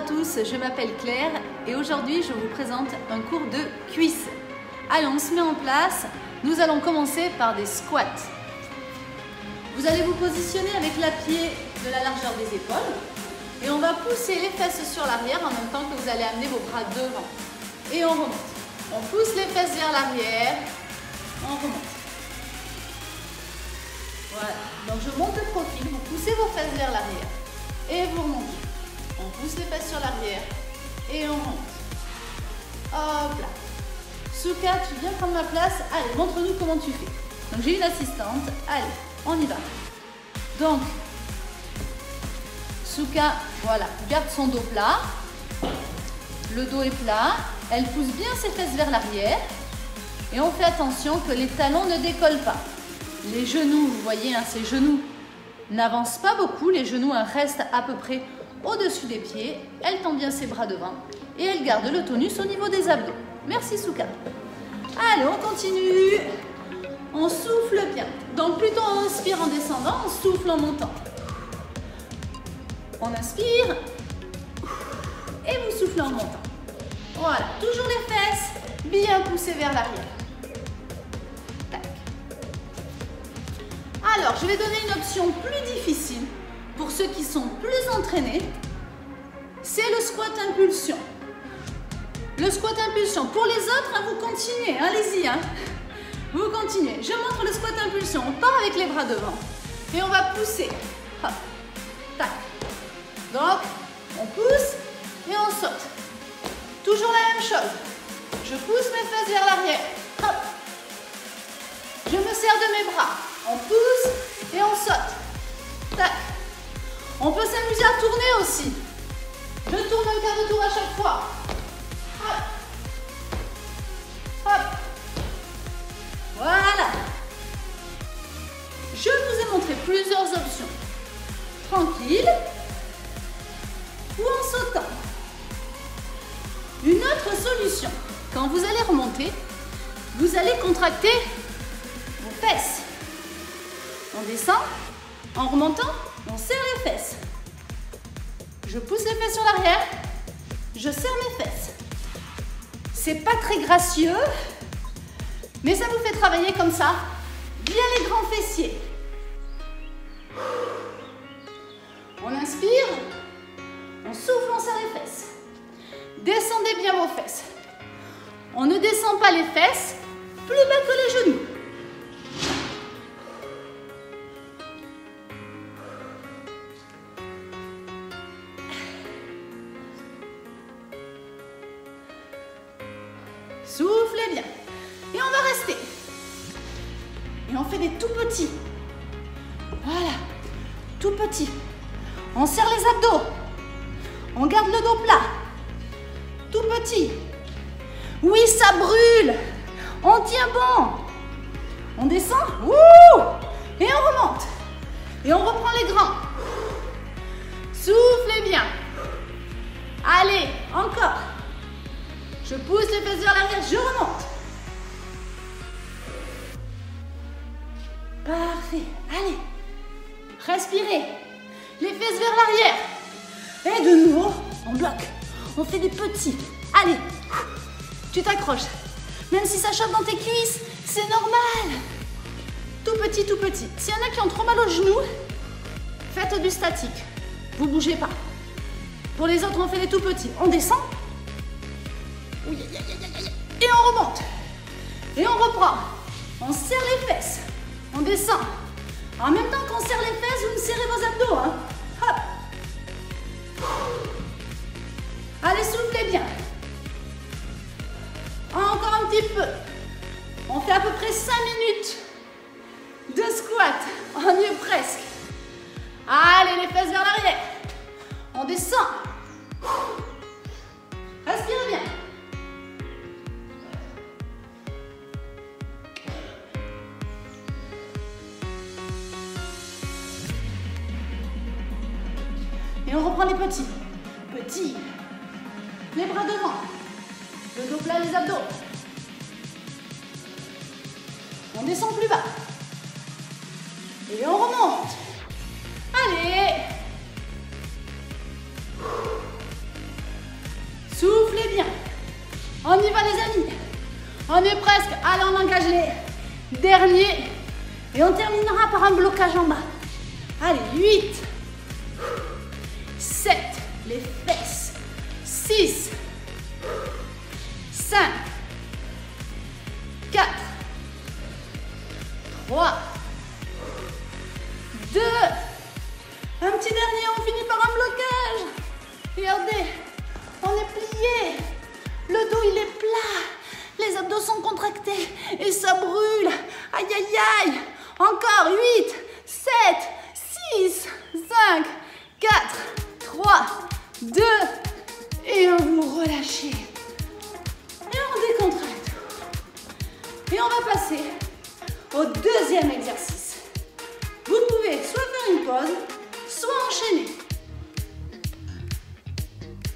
à tous, je m'appelle Claire et aujourd'hui je vous présente un cours de cuisses. Allez, on se met en place. Nous allons commencer par des squats. Vous allez vous positionner avec l'appui de la largeur des épaules et on va pousser les fesses sur l'arrière en même temps que vous allez amener vos bras devant. Et on remonte. On pousse les fesses vers l'arrière, on remonte. Voilà, donc je monte le profil, vous poussez vos fesses vers l'arrière et vous remontez. On pousse les fesses sur l'arrière et on remonte. Hop là. Souka, tu viens prendre ma place. Allez, montre-nous comment tu fais. Donc j'ai une assistante. Allez, on y va. Donc, Souka, voilà, garde son dos plat. Le dos est plat. Elle pousse bien ses fesses vers l'arrière. Et on fait attention que les talons ne décollent pas. Les genoux, vous voyez, hein, ces genoux n'avancent pas beaucoup. Les genoux restent à peu près au-dessus des pieds. Elle tend bien ses bras devant. Et elle garde le tonus au niveau des abdos. Merci Souka. Allez, on continue. On souffle bien. Donc plutôt on inspire en descendant, on souffle en montant. On inspire. Et vous soufflez en montant. Voilà, toujours les fesses bien poussées vers l'arrière. Alors, je vais donner une option plus difficile pour ceux qui sont plus entraînés. C'est le squat impulsion. Le squat impulsion. Pour les autres, hein, vous continuez. Allez-y. Hein. Vous continuez. Je montre le squat impulsion. On part avec les bras devant. Et on va pousser. Hop. Tac. Donc, on pousse et on saute. Toujours la même chose. Je pousse mes fesses vers l'arrière. Hop. Je me sers de mes bras. On pousse et on saute. Tac. On peut s'amuser à tourner aussi. Je tourne un quart de tour à chaque fois. Hop. Hop. Voilà. Je vous ai montré plusieurs options. Tranquille ou en sautant. Une autre solution. Quand vous allez remonter, vous allez contracter vos fesses. On descend, en remontant, on serre les fesses. Je pousse les fesses sur l'arrière, je serre mes fesses. C'est pas très gracieux, mais ça vous fait travailler comme ça, bien les grands fessiers. On inspire, on souffle, on serre les fesses. Descendez bien vos fesses. On ne descend pas les fesses plus bas que les genoux. Soufflez bien. Et on va rester. Et on fait des tout petits. Voilà. Tout petits. On serre les abdos. On garde le dos plat. Tout petit. Oui, ça brûle. On tient bon. On descend. Ouh. Et on remonte. Et on reprend les grands. Soufflez bien. Allez, encore. Je pousse les fesses vers l'arrière, je remonte. Parfait. Allez. Respirez. Les fesses vers l'arrière. Et de nouveau, on bloque. On fait des petits. Allez. Tu t'accroches. Même si ça choque dans tes cuisses, c'est normal. Tout petit, tout petit. S'il y en a qui ont trop mal aux genoux, faites du statique. Vous ne bougez pas. Pour les autres, on fait des tout petits. On descend. Et on remonte. Et on reprend. On serre les fesses. On descend. En même temps qu'on serre les fesses, vous serrez vos abdos. Hein. Hop. Allez, soufflez bien. Encore un petit peu. On fait à peu près 5 minutes de squat. On y est presque. Allez, les fesses vers l'arrière. On descend. Respirez bien. Et on reprend les petits. Petits. Les bras devant. Le dos plat, les abdos. On descend plus bas. Et on remonte. Allez. On est presque. Allez, on engage les derniers. Et on terminera par un blocage en bas. Allez, 8, 7, les fesses, 6, 5, 4, 3, 2, un petit dernier, on finit par un blocage. Regardez, on est plié, le dos il est plat, les abdos sont contractés et ça brûle. Aïe, aïe, aïe. Encore 8, 7, 6, 5, 4, 3, 2, et vous relâchez. Et on décontracte. Et on va passer au deuxième exercice. Vous pouvez soit faire une pause, soit enchaîner.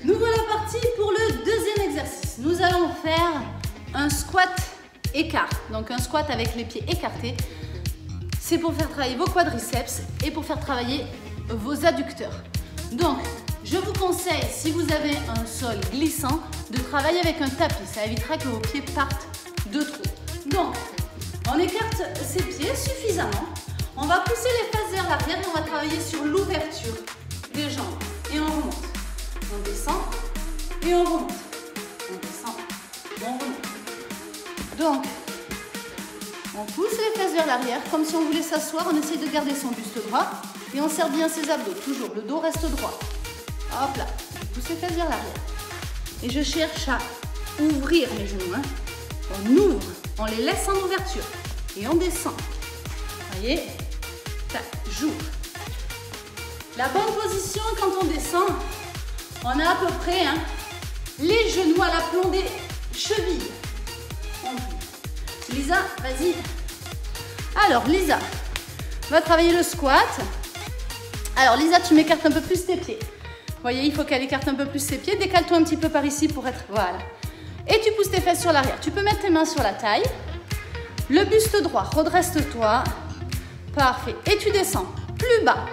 Nous voilà partis pour le deuxième exercice. Nous allons faire un squat écart. Donc un squat avec les pieds écartés. C'est pour faire travailler vos quadriceps et pour faire travailler vos adducteurs. Donc, je vous conseille, si vous avez un sol glissant, de travailler avec un tapis. Ça évitera que vos pieds partent de trop. Donc, on écarte ses pieds suffisamment. On va pousser les fesses vers l'arrière et on va travailler sur l'ouverture des jambes. Et on remonte. On descend et on remonte. On descend, on remonte. Donc, on pousse les fesses vers l'arrière, comme si on voulait s'asseoir. On essaye de garder son buste droit et on serre bien ses abdos. Toujours, le dos reste droit. Hop là, je pousse les fesses vers l'arrière. Et je cherche à ouvrir les genoux. Hein. On ouvre, on les laisse en ouverture. Et on descend. Vous voyez? Tac, j'ouvre. La bonne position quand on descend, on a à peu près les genoux à l'aplomb des chevilles. On plie. Lisa, vas-y. Alors, Lisa va travailler le squat. Alors, Lisa, tu m'écartes un peu plus tes pieds. Vous voyez, il faut qu'elle écarte un peu plus ses pieds. Décale-toi un petit peu par ici pour être... Voilà. Et tu pousses tes fesses sur l'arrière. Tu peux mettre tes mains sur la taille. Le buste droit, redresse-toi. Parfait. Et tu descends plus bas.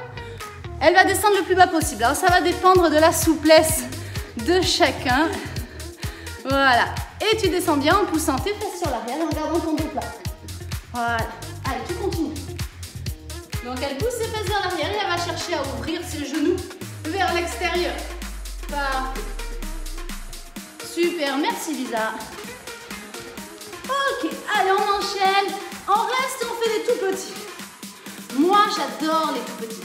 Elle va descendre le plus bas possible. Alors, ça va dépendre de la souplesse de chacun. Voilà. Et tu descends bien en poussant tes fesses sur l'arrière et en gardant ton dos plat. Voilà. Allez, tu continues. Donc, elle pousse ses fesses vers l'arrière et elle va chercher à ouvrir ses genoux vers l'extérieur. Parfait. Super, merci Lisa. Ok, allez, on enchaîne. On reste et on fait des tout petits. Moi, j'adore les tout petits.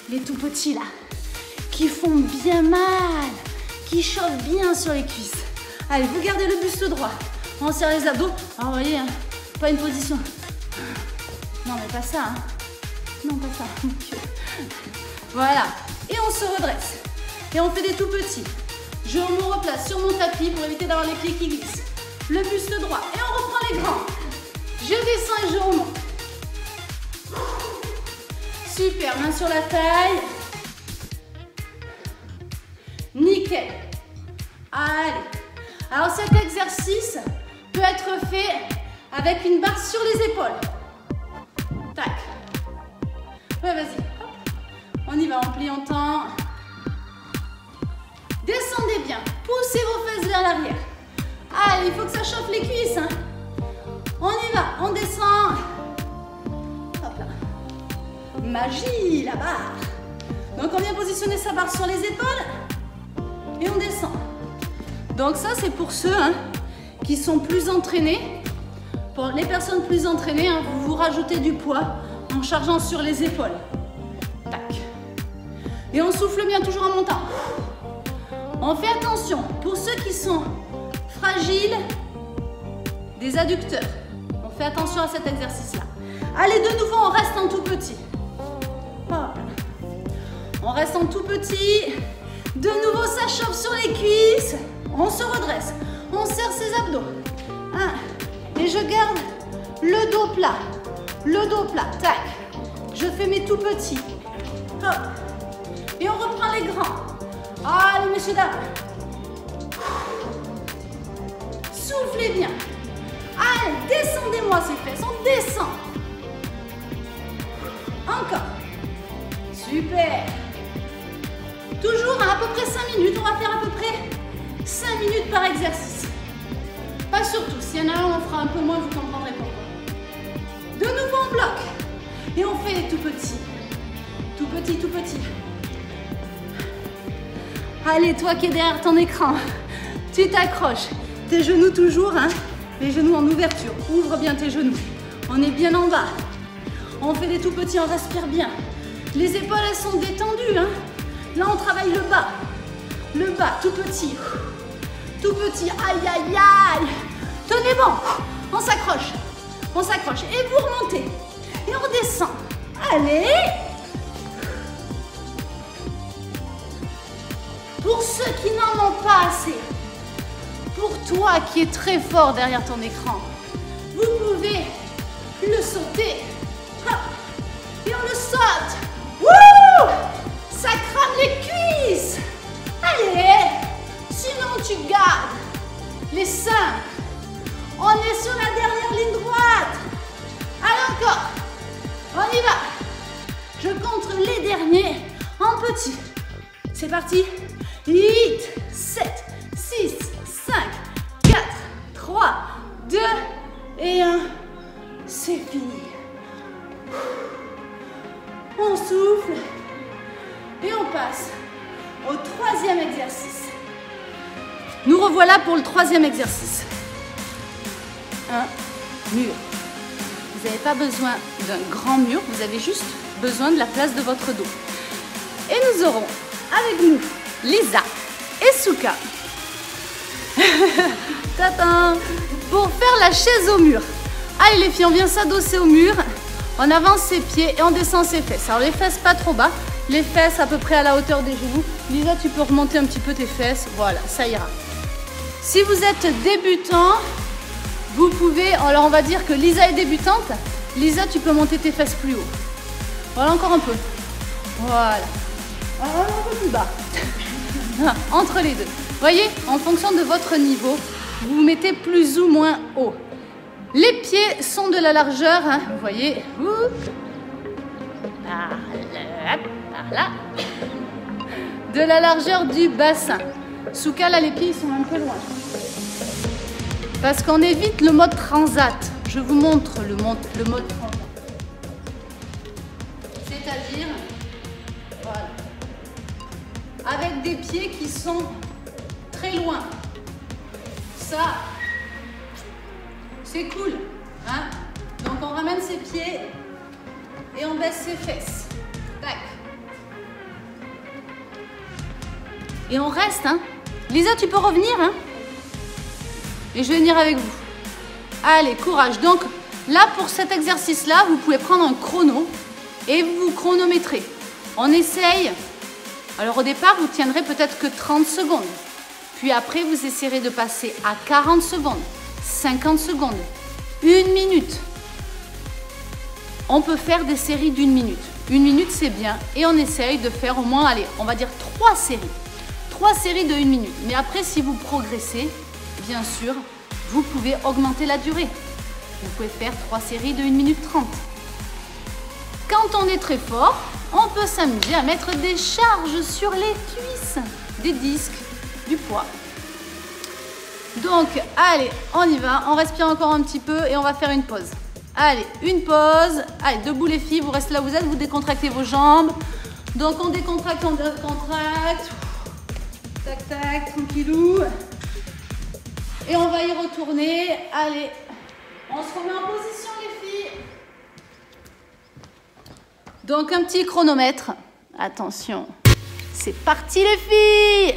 Les tout petits, là, qui font bien mal, qui chauffent bien sur les cuisses. Allez, vous gardez le buste droit. On serre les abdos. Alors, vous voyez, hein, pas une position. Non, mais pas ça. Hein. Non, pas ça. Voilà. Et on se redresse. Et on fait des tout petits. Je me replace sur mon tapis pour éviter d'avoir les pieds qui glissent. Le buste droit. Et on reprend les grands. Je descends et je remonte. Super. Main sur la taille. Nickel. Allez. Alors cet exercice peut être fait avec une barre sur les épaules. Tac. Ouais, vas-y. On y va, on plie, on tend. Descendez bien. Poussez vos fesses vers l'arrière. Allez, il faut que ça chauffe les cuisses. Hein. On y va, on descend. Hop là. Magie, la barre. Donc on vient positionner sa barre sur les épaules. Et on descend. Donc ça, c'est pour ceux qui sont plus entraînés. Pour les personnes plus entraînées, vous vous rajoutez du poids en chargeant sur les épaules. Tac. Et on souffle bien, toujours en montant. On fait attention, pour ceux qui sont fragiles, des adducteurs. On fait attention à cet exercice-là. Allez, de nouveau, on reste en tout petit. Hop. On reste en tout petit. De nouveau, ça chauffe sur les cuisses. On se redresse. On serre ses abdos. Et je garde le dos plat. Le dos plat. Tac. Je fais mes tout petits. Hop. Et on reprend les grands. Allez, messieurs, dames. Soufflez bien. Allez, descendez-moi ces fesses. On descend. Encore. Super. Toujours à peu près 5 minutes. On va faire à peu près 5 minutes par exercice. Pas sur tous. S'il y en a un, on fera un peu moins, vous comprendrez pourquoi. De nouveau, on bloque. Et on fait les tout petits. Tout petit, tout petit. Allez, toi qui es derrière ton écran, tu t'accroches. Tes genoux toujours, hein? Les genoux en ouverture. Ouvre bien tes genoux. On est bien en bas. On fait des tout petits, on respire bien. Les épaules, elles sont détendues, hein? Là, on travaille le bas. Le bas, tout petit. Tout petit. Aïe, aïe, aïe. Tenez bon. On s'accroche. On s'accroche. Et vous remontez. Et on redescend. Allez. Pour ceux qui n'en ont pas assez, pour toi qui es très fort derrière ton écran, vous pouvez le sauter. Hop. Et on le saute. Wouh! Ça crame les cuisses. Allez. Sinon, tu gardes les seins. On est sur la dernière ligne droite. Allez, encore. On y va. Je compte les derniers en petit. C'est parti. 8, 7, 6, 5, 4, 3, 2 et 1. C'est fini. On souffle et on passe au troisième exercice. Nous revoilà pour le troisième exercice. Un mur. Vous n'avez pas besoin d'un grand mur, vous avez juste besoin de la place de votre dos. Et nous aurons avec nous Lisa et Souka. Tata, pour faire la chaise au mur. Allez les filles, on vient s'adosser au mur. On avance ses pieds et on descend ses fesses. Alors les fesses pas trop bas, les fesses à peu près à la hauteur des genoux. Lisa, tu peux remonter un petit peu tes fesses. Voilà, ça ira. Si vous êtes débutant, vous pouvez, alors on va dire que Lisa est débutante. Lisa, tu peux monter tes fesses plus haut. Voilà, encore un peu. Voilà. Alors, un peu plus bas. Entre les deux. Voyez, en fonction de votre niveau, vous vous mettez plus ou moins haut. Les pieds sont de la largeur, hein, vous voyez. Par là. De la largeur du bassin. Souka, là, les pieds ils sont un peu loin. Parce qu'on évite le mode transat. Je vous montre le mode transat. C'est-à-dire, voilà, avec des pieds qui sont très loin. Ça, c'est cool. Hein? Donc on ramène ses pieds et on baisse ses fesses. Tac. Et on reste. Hein? Lisa, tu peux revenir, hein? Et je vais venir avec vous. Allez, courage. Donc là, pour cet exercice-là, vous pouvez prendre un chrono et vous chronométrez. On essaye. Alors au départ, vous tiendrez peut-être que 30 secondes. Puis après, vous essayerez de passer à 40 secondes, 50 secondes, 1 minute. On peut faire des séries d'1 minute. 1 minute, c'est bien. Et on essaye de faire au moins, allez, on va dire 3 séries. 3 séries de 1 minute. Mais après, si vous progressez, bien sûr, vous pouvez augmenter la durée. Vous pouvez faire 3 séries de 1 minute 30. Quand on est très fort, on peut s'amuser à mettre des charges sur les cuisses, des disques, du poids. Donc, allez, on y va. On respire encore un petit peu et on va faire une pause. Allez, une pause. Allez, debout les filles, vous restez là où vous êtes, vous décontractez vos jambes. Donc, on décontracte, on décontracte. Tac, tac, tranquillou. Et on va y retourner. Allez, on se remet en position les filles. Donc un petit chronomètre. Attention, c'est parti les filles.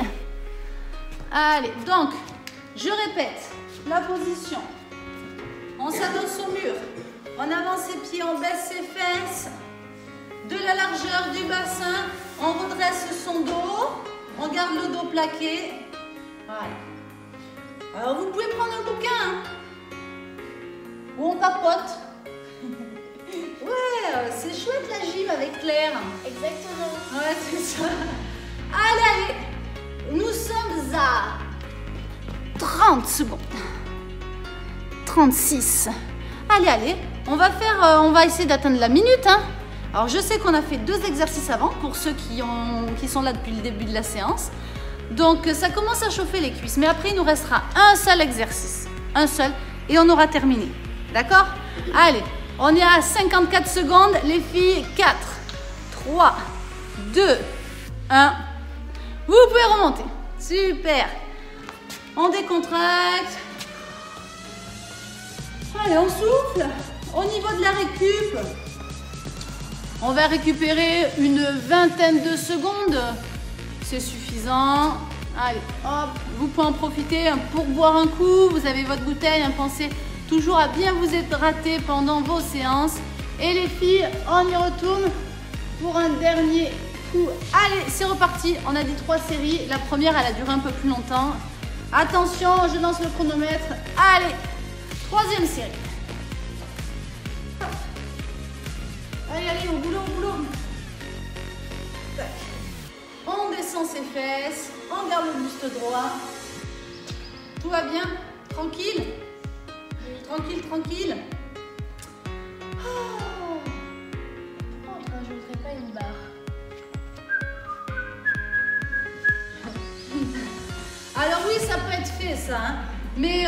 Allez, donc, je répète la position. On s'adosse au mur. On avance ses pieds, on baisse ses fesses. De la largeur du bassin, on redresse son dos. On garde le dos plaqué. Voilà. Alors vous pouvez prendre un bouquin, hein, ou on papote. Ouais, c'est chouette la gym avec Claire. Exactement. Ouais, c'est ça. Allez, allez. Nous sommes à 30 secondes. 36. Allez, allez. On va essayer d'atteindre la minute. Hein. Alors je sais qu'on a fait 2 exercices avant pour ceux qui sont là depuis le début de la séance. Donc ça commence à chauffer les cuisses, mais après il nous restera un seul exercice. un seul et on aura terminé. D'accord? Allez, on est à 54 secondes. Les filles, 4, 3, 2, 1. Vous pouvez remonter. Super. On décontracte. Allez, on souffle. Au niveau de la récup, on va récupérer une vingtaine de secondes. C'est suffisant. Allez, hop, vous pouvez en profiter pour boire un coup. Vous avez votre bouteille. Pensez toujours à bien vous hydrater pendant vos séances. Et les filles, on y retourne pour un dernier coup. Allez, c'est reparti. On a dit 3 séries. La première, elle a duré un peu plus longtemps. Attention, je lance le chronomètre. Allez, 3e série. Allez, allez, au boulot, au boulot. Tac. On descend ses fesses, on garde le buste droit. Tout va bien? Tranquille? Tranquille, tranquille. Oh, je ne voudrais pas une barre. Alors oui, ça peut être fait ça, hein. Mais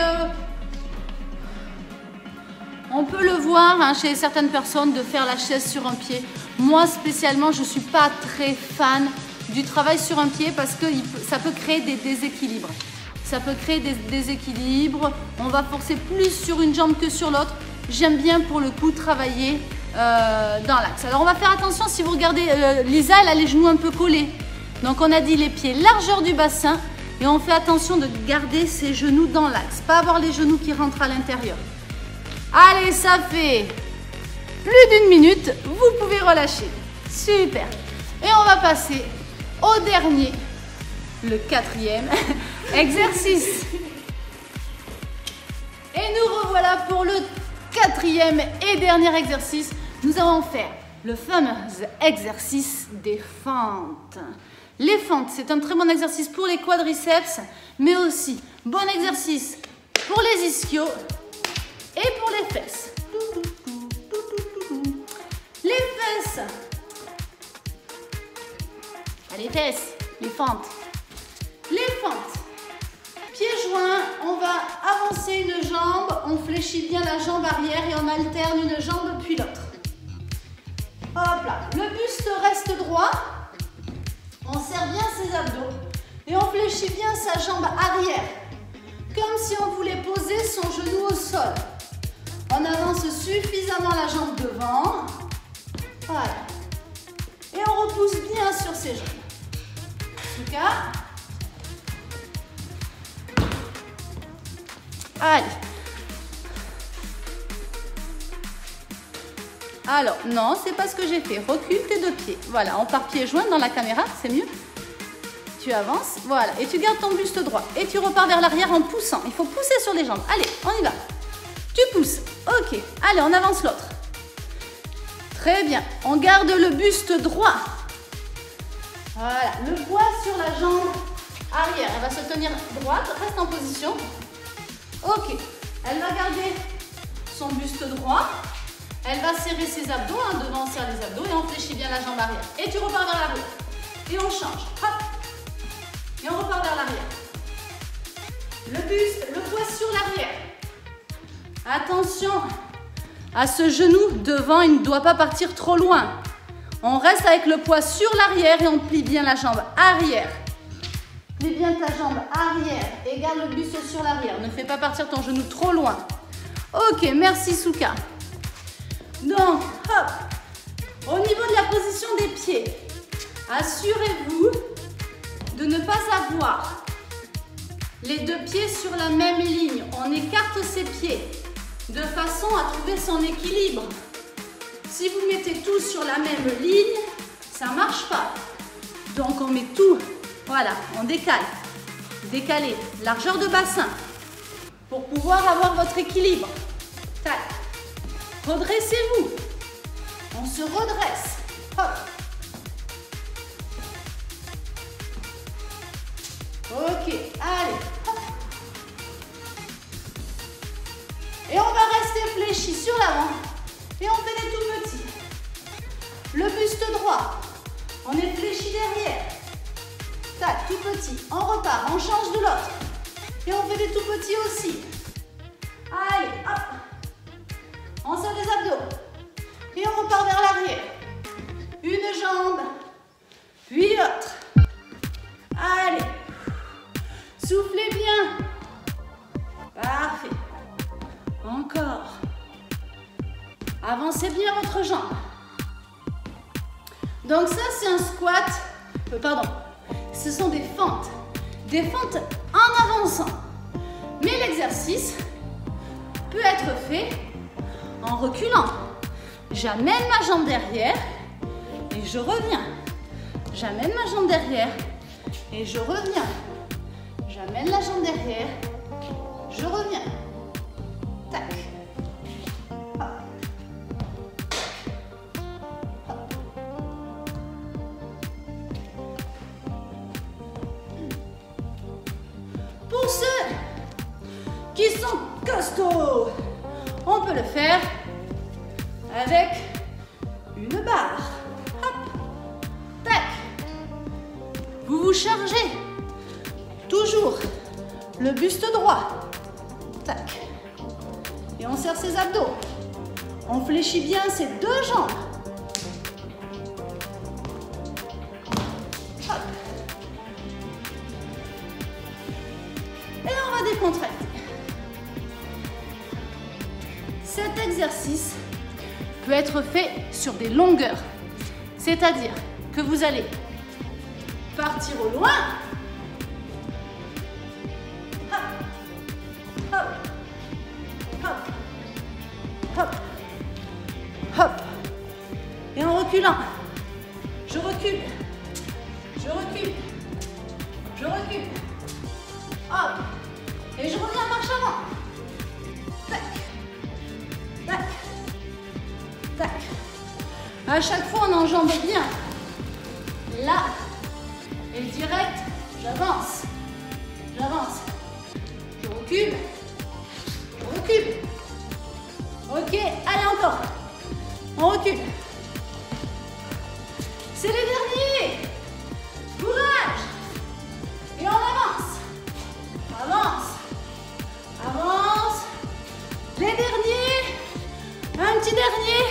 on peut le voir hein, chez certaines personnes de faire la chaise sur un pied. Moi spécialement, je ne suis pas très fan du travail sur un pied parce que ça peut créer des déséquilibres. Ça peut créer des déséquilibres. On va forcer plus sur une jambe que sur l'autre. J'aime bien pour le coup travailler dans l'axe. Alors on va faire attention, si vous regardez, Lisa, elle a les genoux un peu collés. Donc on a dit les pieds largeur du bassin et on fait attention de garder ses genoux dans l'axe. Pas avoir les genoux qui rentrent à l'intérieur. Allez, ça fait plus d'1 minute. Vous pouvez relâcher. Super. Et on va passer au dernier, le 4e exercice. Et nous revoilà pour le 4e et dernier exercice. Nous allons faire le fameux exercice des fentes. Les fentes, c'est un très bon exercice pour les quadriceps, mais aussi bon exercice pour les ischios et pour les fesses. Les fesses. Les fesses, les fentes. Les fentes. Pieds joints, on va avancer une jambe, on fléchit bien la jambe arrière et on alterne une jambe puis l'autre. Hop là, le buste reste droit, on serre bien ses abdos et on fléchit bien sa jambe arrière, comme si on voulait poser son genou au sol. On avance suffisamment la jambe devant, voilà, et on repousse bien sur ses jambes. Souka. Allez. Alors, non, c'est pas ce que j'ai fait. Recule tes 2 pieds. Voilà, on part pieds joints dans la caméra, c'est mieux. Tu avances, voilà, et tu gardes ton buste droit. Et tu repars vers l'arrière en poussant. Il faut pousser sur les jambes. Allez, on y va. Tu pousses. Ok. Allez, on avance l'autre. Très bien. On garde le buste droit. Voilà, le poids sur la jambe arrière. Elle va se tenir droite, reste en position. Ok, elle va garder son buste droit. Elle va serrer ses abdos. Hein, devant, on serre les abdos et on fléchit bien la jambe arrière. Et tu repars vers l'arrière. Et on change. Hop. Et on repart vers l'arrière. Le buste, le poids sur l'arrière. Attention à ce genou devant, il ne doit pas partir trop loin. On reste avec le poids sur l'arrière et on plie bien la jambe arrière. Plie bien ta jambe arrière et garde le buste sur l'arrière. Ne fais pas partir ton genou trop loin. Ok, merci Souka. Donc, hop. Au niveau de la position des pieds, assurez-vous de ne pas avoir les 2 pieds sur la même ligne. On écarte ses pieds de façon à trouver son équilibre. Si vous mettez tout sur la même ligne, ça ne marche pas. Donc on met tout, voilà, on décale. Décalez, largeur de bassin pour pouvoir avoir votre équilibre. Tac. Redressez-vous. On se redresse. Hop. Ok, allez. Hop. Et on va rester fléchi sur l'avant. Et on fait des tout petits. Le buste droit. On est fléchi derrière. Tac, tout petit. On repart, on change de l'autre. Et on fait des tout petits aussi. Allez, hop. On serre les abdos. Et on repart vers l'arrière. Une jambe, puis l'autre. Allez. Soufflez bien. Parfait. Encore. Avancez bien votre jambe. Donc ça, c'est un squat. Pardon. Ce sont des fentes. Des fentes en avançant. Mais l'exercice peut être fait en reculant. J'amène ma jambe derrière et je reviens. J'amène ma jambe derrière et je reviens. J'amène la jambe derrière, je reviens. Tac. Hop. Hop. Pour ceux qui sont costauds, on peut le faire avec une barre. Hop. Tac. Vous vous chargez. Toujours le buste droit. Tac. Et on serre ses abdos. On fléchit bien ses deux jambes. Hop. Et on va décontracter. Cet exercice peut être fait sur des longueurs. C'est-à-dire que vous allez partir au loin. Hop, hop, et en reculant, je recule, je recule, je recule, hop, et je reviens en marche avant, tac, tac, tac, à chaque fois on enjambe bien, là, et direct, j'avance, j'avance, je recule, je recule. Ok, allez encore. On recule. C'est les derniers. Courage. Et on avance. Avance. Avance. Les derniers. Un petit dernier.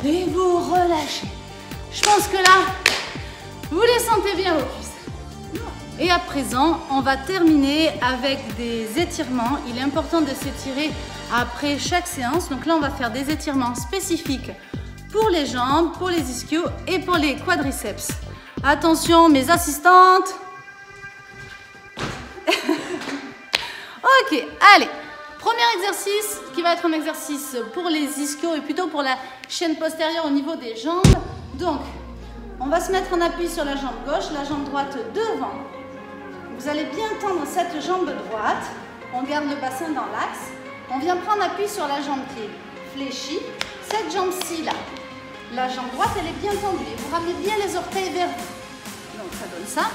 Et vous relâchez. Je pense que là, vous les sentez bien vos cuisses. Et à présent, on va terminer avec des étirements. Il est important de s'étirer après chaque séance. Donc là, on va faire des étirements spécifiques pour les jambes, pour les ischios et pour les quadriceps. Attention, mes assistantes. Ok, allez. Premier exercice qui va être un exercice pour les ischios et plutôt pour la chaîne postérieure au niveau des jambes. Donc, on va se mettre en appui sur la jambe gauche, la jambe droite devant. Vous allez bien tendre cette jambe droite. On garde le bassin dans l'axe. On vient prendre appui sur la jambe qui est fléchie. Cette jambe-ci, là, la jambe droite, elle est bien tendue. Et vous ramenez bien les orteils vers vous. Donc, ça donne ça.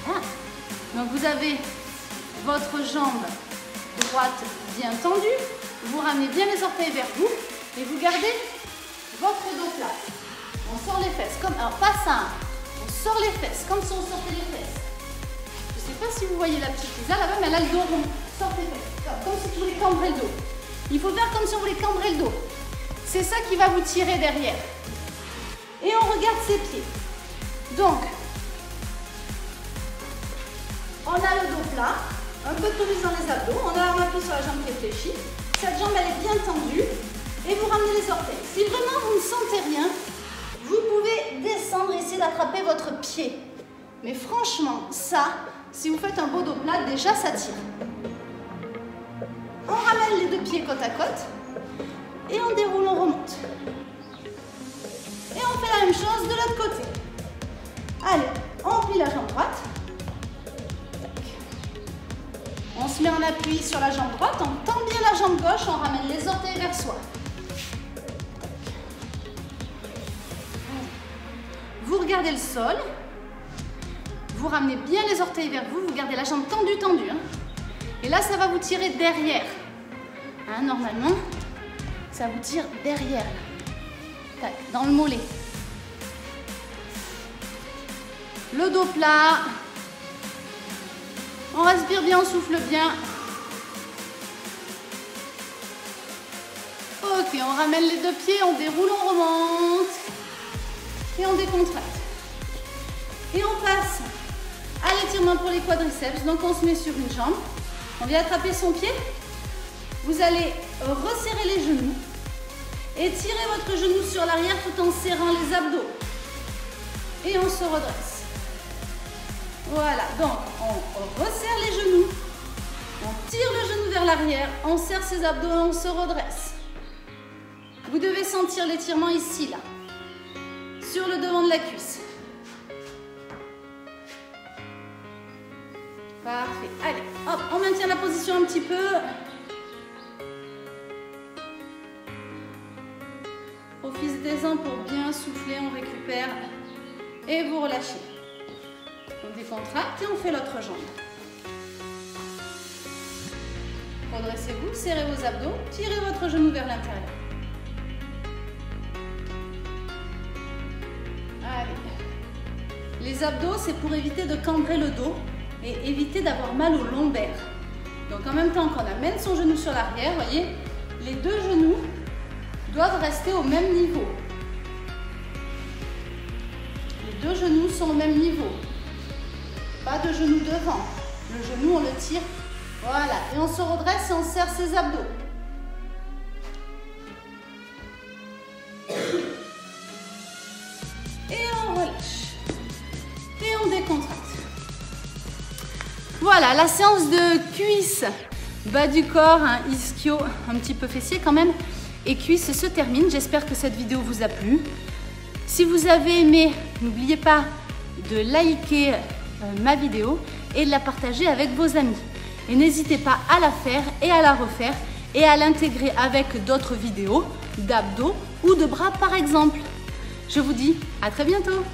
Voilà. Donc, vous avez votre jambe droite bien tendue. Vous ramenez bien les orteils vers vous. Et vous gardez votre dos plat. On sort les fesses. Comme, alors, pas ça. On sort les fesses, comme si on sortait les fesses. Je ne sais pas si vous voyez la petite Lisa là-bas, mais elle a le dos rond. Sortez les fesses. Comme si vous voulez cambrer le dos. Il faut faire comme si on voulait cambrer le dos. C'est ça qui va vous tirer derrière. Et on regarde ses pieds. Donc, on a le dos plat, un peu de tonus dans les abdos, on a un appui sur la jambe qui est fléchie. Cette jambe, elle est bien tendue. Et vous ramenez les orteils. Si vraiment vous ne sentez rien, vous pouvez descendre et essayer d'attraper votre pied. Mais franchement, ça, si vous faites un beau dos plat, déjà ça tire. On ramène les deux pieds côte à côte et on déroule, on remonte. Et on fait la même chose de l'autre côté. Allez, on plie la jambe droite. On se met en appui sur la jambe droite, on tend bien la jambe gauche, on ramène les orteils vers soi. Vous regardez le sol. Vous ramenez bien les orteils vers vous, vous gardez la jambe tendue, tendue. Hein. Et là, ça va vous tirer derrière. Hein, normalement, ça vous tire derrière. Tac, dans le mollet. Le dos plat. On respire bien, on souffle bien. Ok, on ramène les deux pieds, on déroule, on remonte. Et on décontracte. Et on passe à l'étirement pour les quadriceps. Donc on se met sur une jambe. On vient attraper son pied. Vous allez resserrer les genoux. Étirez votre genou sur l'arrière tout en serrant les abdos. Et on se redresse. Voilà, donc on resserre les genoux. On tire le genou vers l'arrière. On serre ses abdos et on se redresse. Vous devez sentir l'étirement ici, là. Sur le devant de la cuisse. Parfait. Allez, hop, on maintient la position un petit peu. Profitez-en pour bien souffler, on récupère et vous relâchez. On décontracte et on fait l'autre jambe. Redressez-vous, serrez vos abdos, tirez votre genou vers l'intérieur. Allez. Les abdos, c'est pour éviter de cambrer le dos et éviter d'avoir mal au lombaire. Donc en même temps qu'on amène son genou sur l'arrière, voyez, les deux genoux doivent rester au même niveau. Les deux genoux sont au même niveau. Pas de genou devant. Le genou, on le tire. Voilà. Et on se redresse et on serre ses abdos. Et on relâche. Et on décontracte. Voilà, la séance de cuisses, bas du corps, un ischio, un petit peu fessier quand même, et cuisses se termine. J'espère que cette vidéo vous a plu. Si vous avez aimé, n'oubliez pas de liker ma vidéo et de la partager avec vos amis. Et n'hésitez pas à la faire et à la refaire et à l'intégrer avec d'autres vidéos d'abdos ou de bras par exemple. Je vous dis à très bientôt.